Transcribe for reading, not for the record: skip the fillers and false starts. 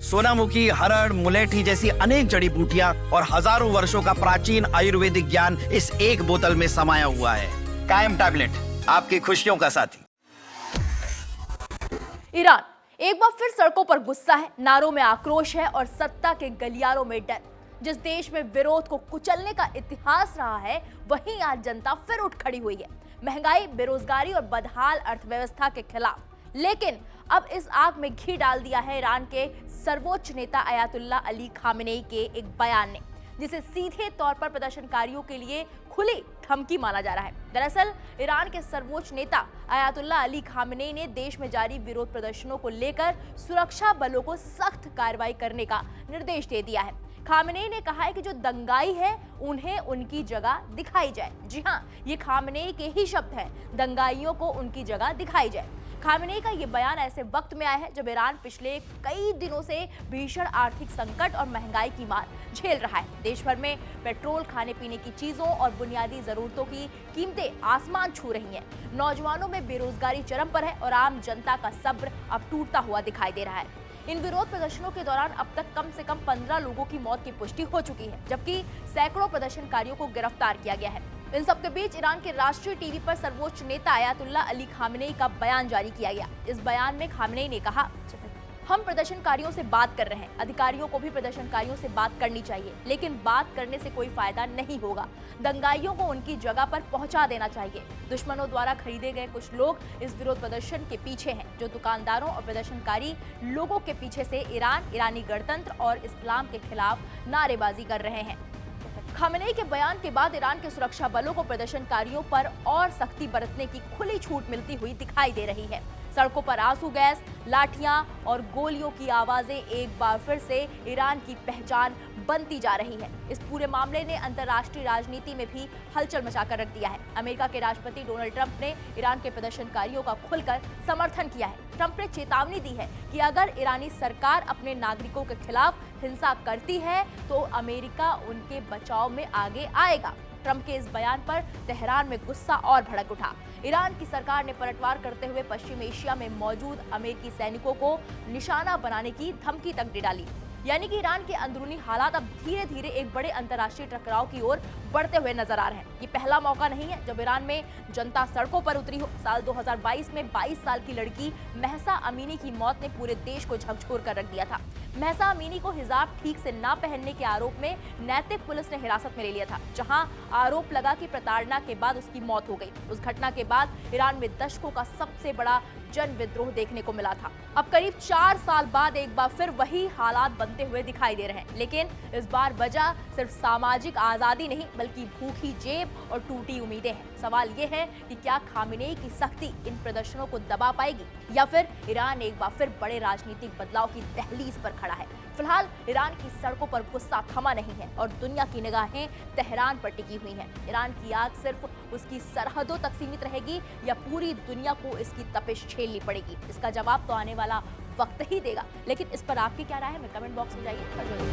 सोनामुखी, हरड़, मुलेठी जैसी अनेक जड़ी बूटियां और हजारों वर्षों का प्राचीन आयुर्वेदिक ज्ञान इस एक बोतल में समाया हुआ है। कायम टैबलेट, आपकी खुशियों का साथी। ईरान एक बार फिर सड़कों पर गुस्सा है, नारों में आक्रोश है और सत्ता के गलियारों में डर। जिस देश में विरोध को कुचलने का इतिहास रहा है, वहीं आज जनता फिर उठ खड़ी हुई है, महंगाई, बेरोजगारी और बदहाल अर्थव्यवस्था के खिलाफ। लेकिन अब इस आग में घी डाल दिया है ईरान के सर्वोच्च नेता अयातुल्ला अली खामेनेई के एक बयान ने, जिसे सीधे तौर पर प्रदर्शनकारियों के लिए खुली धमकी माना जा रहा है। दरअसल ईरान के सर्वोच्च नेता अयातुल्ला अली खामेनेई ने देश में जारी विरोध प्रदर्शनों को लेकर सुरक्षा बलों को सख्त कार्रवाई करने का निर्देश दे दिया है। खामेनेई ने कहा है कि जो दंगाई है उन्हें उनकी जगह दिखाई जाए। जी हां, ये खामेनेई के ही शब्द हैं, दंगाइयों को उनकी जगह दिखाई जाए। खामेनेई का ये बयान ऐसे वक्त में आया है जब ईरान पिछले कई दिनों से भीषण आर्थिक संकट और महंगाई की मार झेल रहा है। देश भर में पेट्रोल, खाने पीने की चीजों और बुनियादी जरूरतों की कीमतें आसमान छू रही हैं। नौजवानों में बेरोजगारी चरम पर है और आम जनता का सब्र अब टूटता हुआ दिखाई दे रहा है। इन विरोध प्रदर्शनों के दौरान अब तक कम से कम 15 लोगों की मौत की पुष्टि हो चुकी है, जबकि सैकड़ों प्रदर्शनकारियों को गिरफ्तार किया गया है। इन सबके बीच ईरान के राष्ट्रीय टीवी पर सर्वोच्च नेता अयातुल्ला अली खामेनेई का बयान जारी किया गया। इस बयान में खामेनेई ने कहा, हम प्रदर्शनकारियों से बात कर रहे हैं, अधिकारियों को भी प्रदर्शनकारियों से बात करनी चाहिए, लेकिन बात करने से कोई फायदा नहीं होगा। दंगाइयों को उनकी जगह पर पहुंचा देना चाहिए। दुश्मनों द्वारा खरीदे गए कुछ लोग इस विरोध प्रदर्शन के पीछे हैं, जो दुकानदारों और प्रदर्शनकारी लोगों के पीछे से ईरान, ईरानी गणतंत्र और इस्लाम के खिलाफ नारेबाजी कर रहे हैं। खामेनेई के बयान के बाद ईरान के सुरक्षा बलों को प्रदर्शनकारियों पर और सख्ती बरतने की खुली छूट मिलती हुई दिखाई दे रही है। सड़कों पर आंसू गैस, लाठियां और गोलियों की आवाजें एक बार फिर से ईरान की पहचान बनती जा रही है। इस पूरे मामले ने अंतर्राष्ट्रीय राजनीति में भी हलचल मचाकर रख दिया है। अमेरिका के राष्ट्रपति डोनाल्ड ट्रंप ने ईरान के प्रदर्शनकारियों का खुलकर समर्थन किया है। ट्रंप ने चेतावनी दी है कि अगर ईरानी सरकार अपने नागरिकों के खिलाफ हिंसा करती है तो अमेरिका उनके बचाव में आगे आएगा। ट्रंप के इस बयान पर तेहरान में गुस्सा और भड़क उठा। ईरान की सरकार ने पलटवार करते हुए पश्चिम एशिया में मौजूद अमेरिकी सैनिकों को निशाना बनाने की धमकी तक दे डाली। यानी कि ईरान के अंदरूनी हालात अब धीरे धीरे एक बड़े अंतर्राष्ट्रीय टकराव की ओर बढ़ते हुए नजर आ रहे हैं। ये पहला मौका नहीं है जब ईरान में जनता सड़कों पर उतरी हो। साल 2022 में 22 साल की लड़की महसा अमीनी की मौत ने पूरे देश को झकझोर कर रख दिया था। महसा अमीनी को हिजाब ठीक से ना पहनने के आरोप में नैतिक पुलिस ने हिरासत में ले लिया था, जहां आरोप लगा कि प्रताड़ना के बाद उसकी मौत हो गई। उस घटना के बाद ईरान में दशकों का सबसे बड़ा जन विद्रोह देखने को मिला था। अब करीब 4 साल बाद एक बार फिर वही हालात बनते हुए दिखाई दे रहे हैं, लेकिन इस बार वजह सिर्फ सामाजिक आजादी नहीं बल्कि भूखी जेब और टूटी उम्मीदें हैं। सवाल ये है कि क्या खामेनेई की सख्ती इन प्रदर्शनों को दबा पाएगी या फिर ईरान एक बार फिर बड़े राजनीतिक बदलाव की दहलीज पर खड़ा है। फिलहाल ईरान की सड़कों पर गुस्सा थमा नहीं है और दुनिया की निगाहें तेहरान पर टिकी हुई हैं। ईरान की आग सिर्फ उसकी सरहदों तक सीमित रहेगी या पूरी दुनिया को इसकी तपिश झेलनी पड़ेगी, इसका जवाब तो आने वाला वक्त ही देगा। लेकिन इस पर आपकी क्या राय है, मैं कमेंट बॉक्स में जाइए और जरूर।